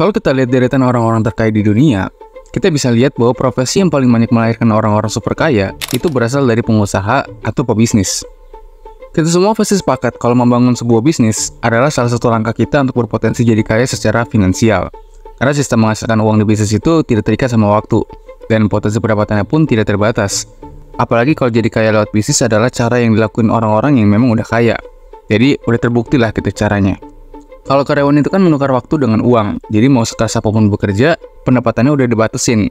Kalau kita lihat deretan orang-orang terkaya di dunia, kita bisa lihat bahwa profesi yang paling banyak melahirkan orang-orang super kaya itu berasal dari pengusaha atau pebisnis. Kita semua pasti sepakat kalau membangun sebuah bisnis adalah salah satu langkah kita untuk berpotensi jadi kaya secara finansial. Karena sistem menghasilkan uang di bisnis itu tidak terikat sama waktu, dan potensi pendapatannya pun tidak terbatas. Apalagi kalau jadi kaya lewat bisnis adalah cara yang dilakuin orang-orang yang memang udah kaya. Jadi udah terbukti lah gitu caranya. Kalau karyawan itu kan menukar waktu dengan uang, jadi mau sekeras apapun bekerja, pendapatannya udah dibatasin.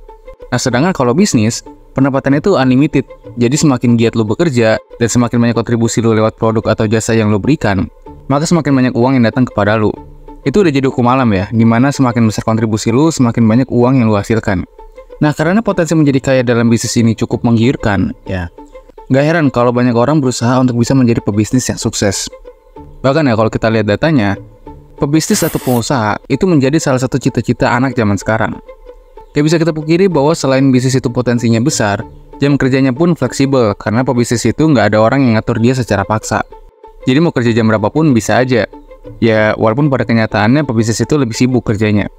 Nah, sedangkan kalau bisnis, pendapatannya itu unlimited. Jadi semakin giat lo bekerja, dan semakin banyak kontribusi lo lewat produk atau jasa yang lo berikan, maka semakin banyak uang yang datang kepada lo. Itu udah jadi hukum alam ya, dimana semakin besar kontribusi lo, semakin banyak uang yang lo hasilkan. Nah, karena potensi menjadi kaya dalam bisnis ini cukup menggiurkan, ya, nggak heran kalau banyak orang berusaha untuk bisa menjadi pebisnis yang sukses. Bahkan ya, kalau kita lihat datanya, pebisnis atau pengusaha itu menjadi salah satu cita-cita anak zaman sekarang. Gak bisa kita pungkiri bahwa selain bisnis itu potensinya besar, jam kerjanya pun fleksibel karena pebisnis itu nggak ada orang yang ngatur dia secara paksa. Jadi mau kerja jam berapapun bisa aja. Ya, walaupun pada kenyataannya pebisnis itu lebih sibuk kerjanya.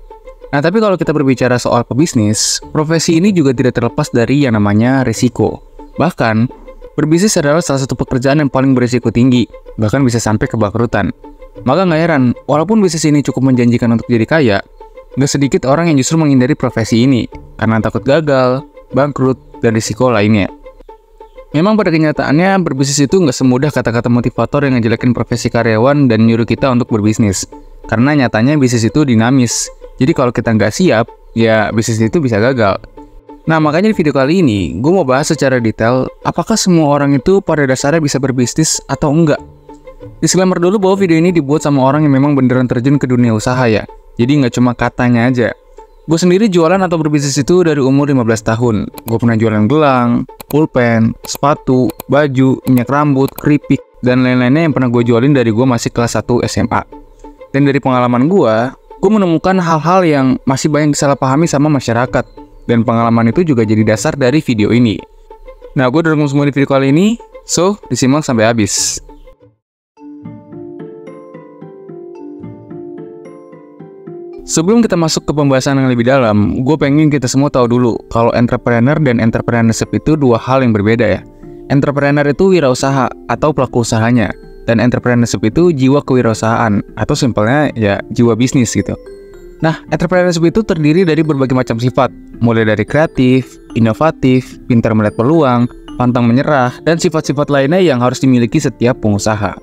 Nah, tapi kalau kita berbicara soal pebisnis, profesi ini juga tidak terlepas dari yang namanya risiko. Bahkan, berbisnis adalah salah satu pekerjaan yang paling berisiko tinggi, bahkan bisa sampai kebangkrutan. Maka nggak heran, walaupun bisnis ini cukup menjanjikan untuk jadi kaya, nggak sedikit orang yang justru menghindari profesi ini karena takut gagal, bangkrut, dan risiko lainnya. Memang pada kenyataannya, berbisnis itu nggak semudah kata-kata motivator yang ngejelekin profesi karyawan dan nyuruh kita untuk berbisnis. Karena nyatanya bisnis itu dinamis, jadi kalau kita nggak siap, ya bisnis itu bisa gagal. Nah, makanya di video kali ini, gue mau bahas secara detail, apakah semua orang itu pada dasarnya bisa berbisnis atau enggak. Disclaimer dulu bahwa video ini dibuat sama orang yang memang beneran terjun ke dunia usaha ya. Jadi nggak cuma katanya aja. Gue sendiri jualan atau berbisnis itu dari umur 15 tahun. Gue pernah jualan gelang, pulpen, sepatu, baju, minyak rambut, keripik, dan lain-lainnya yang pernah gue jualin dari gue masih kelas 1 SMA. Dan dari pengalaman gue menemukan hal-hal yang masih banyak disalahpahami sama masyarakat. Dan pengalaman itu juga jadi dasar dari video ini. Nah, gue udah rangkum semua di video kali ini, so disimak sampai habis. Sebelum kita masuk ke pembahasan yang lebih dalam, gue pengen kita semua tahu dulu kalau entrepreneur dan entrepreneurship itu dua hal yang berbeda ya. Entrepreneur itu wirausaha atau pelaku usahanya, dan entrepreneurship itu jiwa kewirausahaan atau simpelnya ya jiwa bisnis gitu. Nah, entrepreneurship itu terdiri dari berbagai macam sifat, mulai dari kreatif, inovatif, pintar melihat peluang, pantang menyerah, dan sifat-sifat lainnya yang harus dimiliki setiap pengusaha.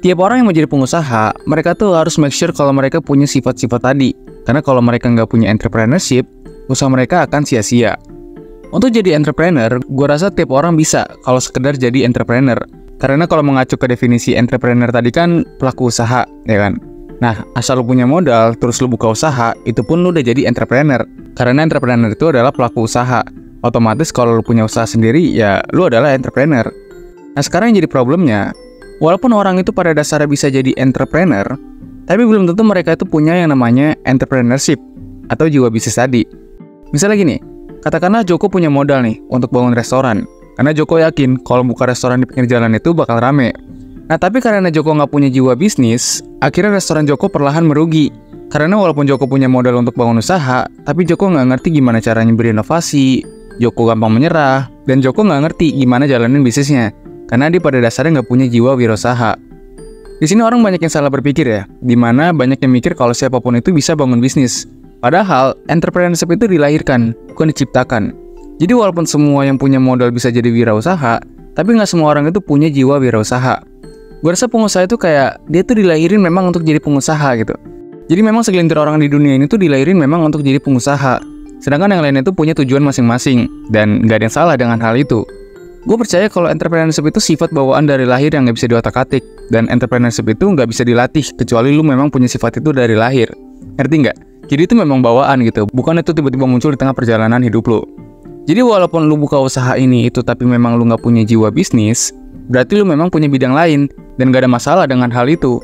Tiap orang yang menjadi pengusaha, mereka tuh harus make sure kalau mereka punya sifat-sifat tadi. Karena kalau mereka nggak punya entrepreneurship, usaha mereka akan sia-sia. Untuk jadi entrepreneur, gue rasa tiap orang bisa kalau sekedar jadi entrepreneur. Karena kalau mengacu ke definisi entrepreneur tadi kan pelaku usaha, ya kan? Nah, asal lu punya modal, terus lu buka usaha, itu pun lu udah jadi entrepreneur. Karena entrepreneur itu adalah pelaku usaha. Otomatis kalau lu punya usaha sendiri, ya lu adalah entrepreneur. Nah, sekarang yang jadi problemnya, walaupun orang itu pada dasarnya bisa jadi entrepreneur, tapi belum tentu mereka itu punya yang namanya entrepreneurship atau jiwa bisnis tadi. Misalnya gini, katakanlah Joko punya modal nih untuk bangun restoran. Karena Joko yakin kalau buka restoran di pinggir jalan itu bakal rame. Nah, tapi karena Joko nggak punya jiwa bisnis, akhirnya restoran Joko perlahan merugi. Karena walaupun Joko punya modal untuk bangun usaha, tapi Joko nggak ngerti gimana caranya berinovasi, Joko gampang menyerah, dan Joko nggak ngerti gimana jalanin bisnisnya. Karena dia pada dasarnya nggak punya jiwa wirausaha. Di sini orang banyak yang salah berpikir ya, dimana banyak yang mikir kalau siapapun itu bisa bangun bisnis. Padahal, entrepreneurship itu dilahirkan, bukan diciptakan. Jadi walaupun semua yang punya modal bisa jadi wirausaha, tapi nggak semua orang itu punya jiwa wirausaha. Gue rasa pengusaha itu kayak, dia tuh dilahirin memang untuk jadi pengusaha gitu. Jadi memang segelintir orang di dunia ini tuh dilahirin memang untuk jadi pengusaha. Sedangkan yang lainnya itu punya tujuan masing-masing, dan nggak ada yang salah dengan hal itu. Gue percaya kalau entrepreneurship itu sifat bawaan dari lahir yang nggak bisa diotak-atik. Dan entrepreneurship itu nggak bisa dilatih, kecuali lu memang punya sifat itu dari lahir. Ngerti nggak? Jadi itu memang bawaan gitu, bukan itu tiba-tiba muncul di tengah perjalanan hidup lu. Jadi walaupun lu buka usaha ini itu tapi memang lu nggak punya jiwa bisnis, berarti lu memang punya bidang lain, dan nggak ada masalah dengan hal itu.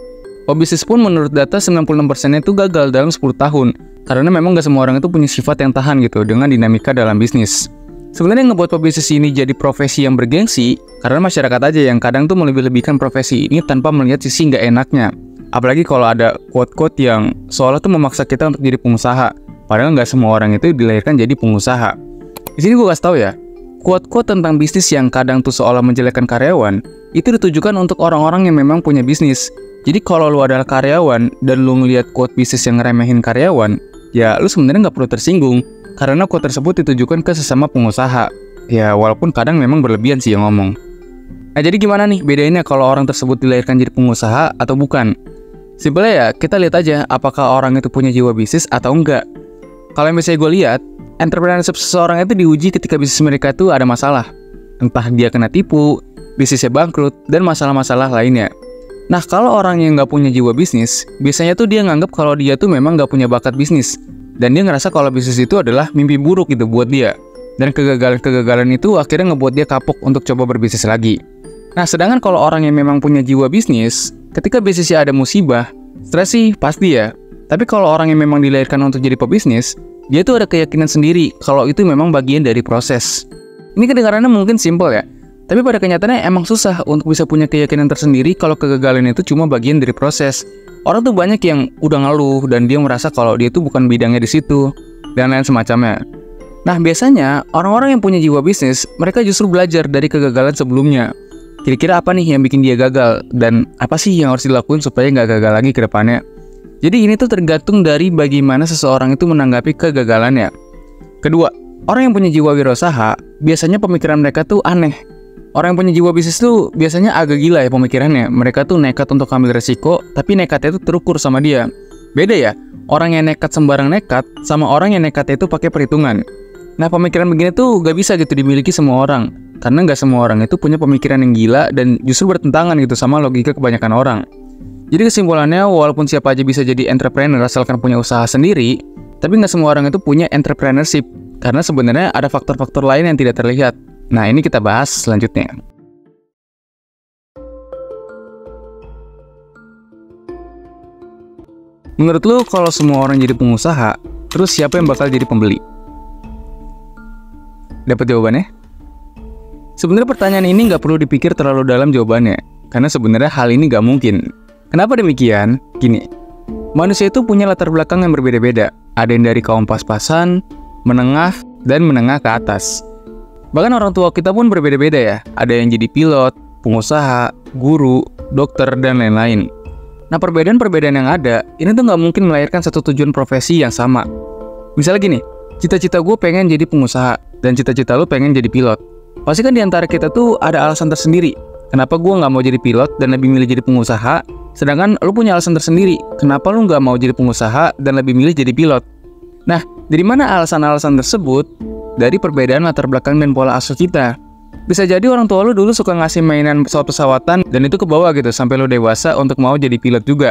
Pebisnis pun menurut data 96% itu gagal dalam 10 tahun, karena memang nggak semua orang itu punya sifat yang tahan gitu dengan dinamika dalam bisnis. Sebenarnya ngebuat pebisnis ini jadi profesi yang bergengsi karena masyarakat aja yang kadang tuh melebih-lebihkan profesi ini tanpa melihat sisi nggak enaknya. Apalagi kalau ada quote-quote yang seolah tuh memaksa kita untuk jadi pengusaha, padahal nggak semua orang itu dilahirkan jadi pengusaha. Di sini gue kasih tahu ya, quote-quote tentang bisnis yang kadang tuh seolah menjelekkan karyawan, itu ditujukan untuk orang-orang yang memang punya bisnis. Jadi kalau lu adalah karyawan dan lu ngelihat quote bisnis yang ngeremehin karyawan, ya lu sebenarnya nggak perlu tersinggung, karena quote tersebut ditujukan ke sesama pengusaha. Ya walaupun kadang memang berlebihan sih yang ngomong. Nah jadi gimana nih bedainnya kalau orang tersebut dilahirkan jadi pengusaha atau bukan? Simpelnya ya, kita lihat aja apakah orang itu punya jiwa bisnis atau enggak. Kalau misalnya gue lihat, entrepreneurship seseorang itu diuji ketika bisnis mereka itu ada masalah. Entah dia kena tipu, bisnisnya bangkrut, dan masalah-masalah lainnya. Nah, kalau orang yang nggak punya jiwa bisnis, biasanya tuh dia nganggap kalau dia tuh memang nggak punya bakat bisnis. Dan dia ngerasa kalau bisnis itu adalah mimpi buruk gitu buat dia. Dan kegagalan-kegagalan itu akhirnya ngebuat dia kapok untuk coba berbisnis lagi. Nah, sedangkan kalau orang yang memang punya jiwa bisnis, ketika bisnisnya ada musibah, stres sih pasti ya. Tapi kalau orang yang memang dilahirkan untuk jadi pebisnis, dia tuh ada keyakinan sendiri kalau itu memang bagian dari proses. Ini kedengarannya mungkin simpel ya, tapi pada kenyataannya emang susah untuk bisa punya keyakinan tersendiri kalau kegagalan itu cuma bagian dari proses. Orang tuh banyak yang udah ngeluh dan dia merasa kalau dia tuh bukan bidangnya di situ, dan lain semacamnya. Nah, biasanya orang-orang yang punya jiwa bisnis, mereka justru belajar dari kegagalan sebelumnya. Kira-kira apa nih yang bikin dia gagal, dan apa sih yang harus dilakuin supaya nggak gagal lagi ke depannya. Jadi ini tuh tergantung dari bagaimana seseorang itu menanggapi kegagalannya. Kedua, orang yang punya jiwa wirausaha, biasanya pemikiran mereka tuh aneh. Orang yang punya jiwa bisnis tuh biasanya agak gila ya pemikirannya. Mereka tuh nekat untuk ambil resiko, tapi nekatnya itu terukur sama dia. Beda ya, orang yang nekat sembarang nekat, sama orang yang nekatnya itu pakai perhitungan. Nah, pemikiran begini tuh gak bisa gitu dimiliki semua orang. Karena gak semua orang itu punya pemikiran yang gila dan justru bertentangan gitu sama logika kebanyakan orang. Jadi kesimpulannya, walaupun siapa aja bisa jadi entrepreneur asalkan punya usaha sendiri, tapi gak semua orang itu punya entrepreneurship. Karena sebenarnya ada faktor-faktor lain yang tidak terlihat. Nah, ini kita bahas selanjutnya. Menurut lu, kalau semua orang jadi pengusaha, terus siapa yang bakal jadi pembeli? Dapat jawabannya? Sebenarnya pertanyaan ini nggak perlu dipikir terlalu dalam jawabannya, karena sebenarnya hal ini nggak mungkin. Kenapa demikian? Gini, manusia itu punya latar belakang yang berbeda-beda. Ada yang dari kaum pas-pasan, menengah, dan menengah ke atas. Bahkan orang tua kita pun berbeda-beda ya. Ada yang jadi pilot, pengusaha, guru, dokter, dan lain-lain. Nah, perbedaan-perbedaan yang ada, ini tuh nggak mungkin melahirkan satu tujuan profesi yang sama. Misalnya gini, cita-cita gue pengen jadi pengusaha, dan cita-cita lu pengen jadi pilot. Pasti kan diantara kita tuh ada alasan tersendiri. Kenapa gue nggak mau jadi pilot dan lebih milih jadi pengusaha, sedangkan lu punya alasan tersendiri. Kenapa lu nggak mau jadi pengusaha dan lebih milih jadi pilot? Nah, dari mana alasan-alasan tersebut? Dari perbedaan latar belakang dan pola asuh kita. Bisa jadi orang tua lu dulu suka ngasih mainan pesawat-pesawatan dan itu kebawa gitu sampai lu dewasa untuk mau jadi pilot juga.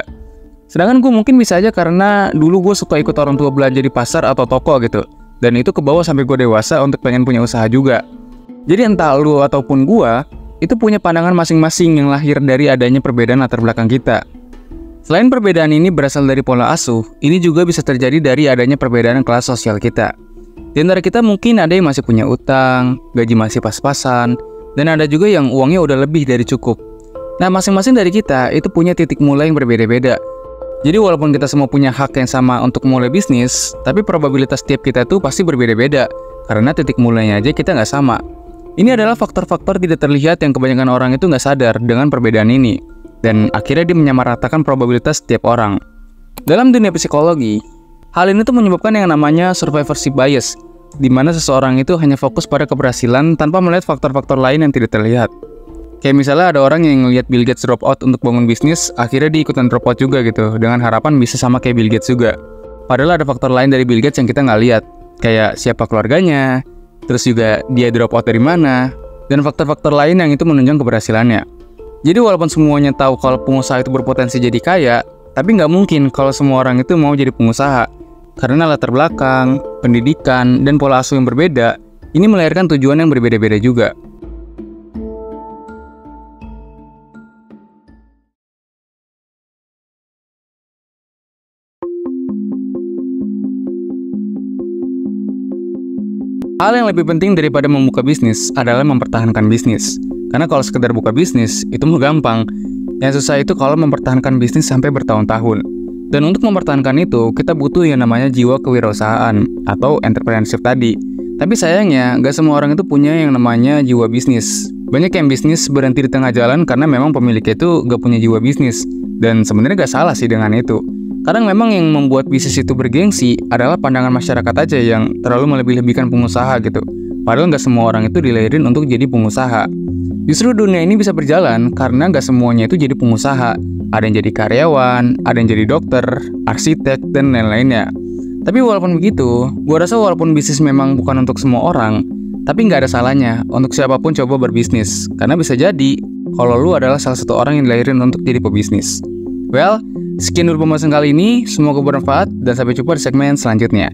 Sedangkan gue mungkin bisa aja karena dulu gue suka ikut orang tua belanja di pasar atau toko gitu. Dan itu kebawa sampai gue dewasa untuk pengen punya usaha juga. Jadi entah lu ataupun gue, itu punya pandangan masing-masing yang lahir dari adanya perbedaan latar belakang kita. Selain perbedaan ini berasal dari pola asuh, ini juga bisa terjadi dari adanya perbedaan kelas sosial kita. Di antara kita mungkin ada yang masih punya utang, gaji masih pas-pasan, dan ada juga yang uangnya udah lebih dari cukup. Nah, masing-masing dari kita itu punya titik mulai yang berbeda-beda. Jadi walaupun kita semua punya hak yang sama untuk mulai bisnis, tapi probabilitas tiap kita tuh pasti berbeda-beda, karena titik mulainya aja kita nggak sama. Ini adalah faktor-faktor tidak terlihat yang kebanyakan orang itu nggak sadar dengan perbedaan ini, dan akhirnya dia menyamaratakan probabilitas setiap orang. Dalam dunia psikologi, hal ini tuh menyebabkan yang namanya survivorship bias, di mana seseorang itu hanya fokus pada keberhasilan tanpa melihat faktor-faktor lain yang tidak terlihat. Kayak misalnya ada orang yang ngelihat Bill Gates drop out untuk bangun bisnis, akhirnya dia ikutan drop out juga gitu, dengan harapan bisa sama kayak Bill Gates juga. Padahal ada faktor lain dari Bill Gates yang kita nggak lihat, kayak siapa keluarganya, terus juga dia drop out dari mana, dan faktor-faktor lain yang itu menunjang keberhasilannya. Jadi walaupun semuanya tahu kalau pengusaha itu berpotensi jadi kaya, tapi nggak mungkin kalau semua orang itu mau jadi pengusaha. Karena latar belakang, pendidikan, dan pola asuh yang berbeda, ini melahirkan tujuan yang berbeda-beda juga. Hal yang lebih penting daripada membuka bisnis adalah mempertahankan bisnis. Karena kalau sekedar buka bisnis, itu mah gampang. Yang susah itu kalau mempertahankan bisnis sampai bertahun-tahun. Dan untuk mempertahankan itu, kita butuh yang namanya jiwa kewirausahaan atau entrepreneurship tadi. Tapi sayangnya, nggak semua orang itu punya yang namanya jiwa bisnis. Banyak yang bisnis berhenti di tengah jalan karena memang pemiliknya itu nggak punya jiwa bisnis. Dan sebenarnya nggak salah sih dengan itu. Kadang memang yang membuat bisnis itu bergengsi adalah pandangan masyarakat aja yang terlalu melebih-lebihkan pengusaha gitu. Padahal nggak semua orang itu dilahirin untuk jadi pengusaha. Justru dunia ini bisa berjalan karena nggak semuanya itu jadi pengusaha. Ada yang jadi karyawan, ada yang jadi dokter, arsitek, dan lain-lainnya. Tapi walaupun begitu, gue rasa walaupun bisnis memang bukan untuk semua orang, tapi nggak ada salahnya untuk siapapun coba berbisnis. Karena bisa jadi, kalau lu adalah salah satu orang yang dilahirin untuk jadi pebisnis. Well, sekian dulu pembahasan kali ini, semoga bermanfaat, dan sampai jumpa di segmen selanjutnya.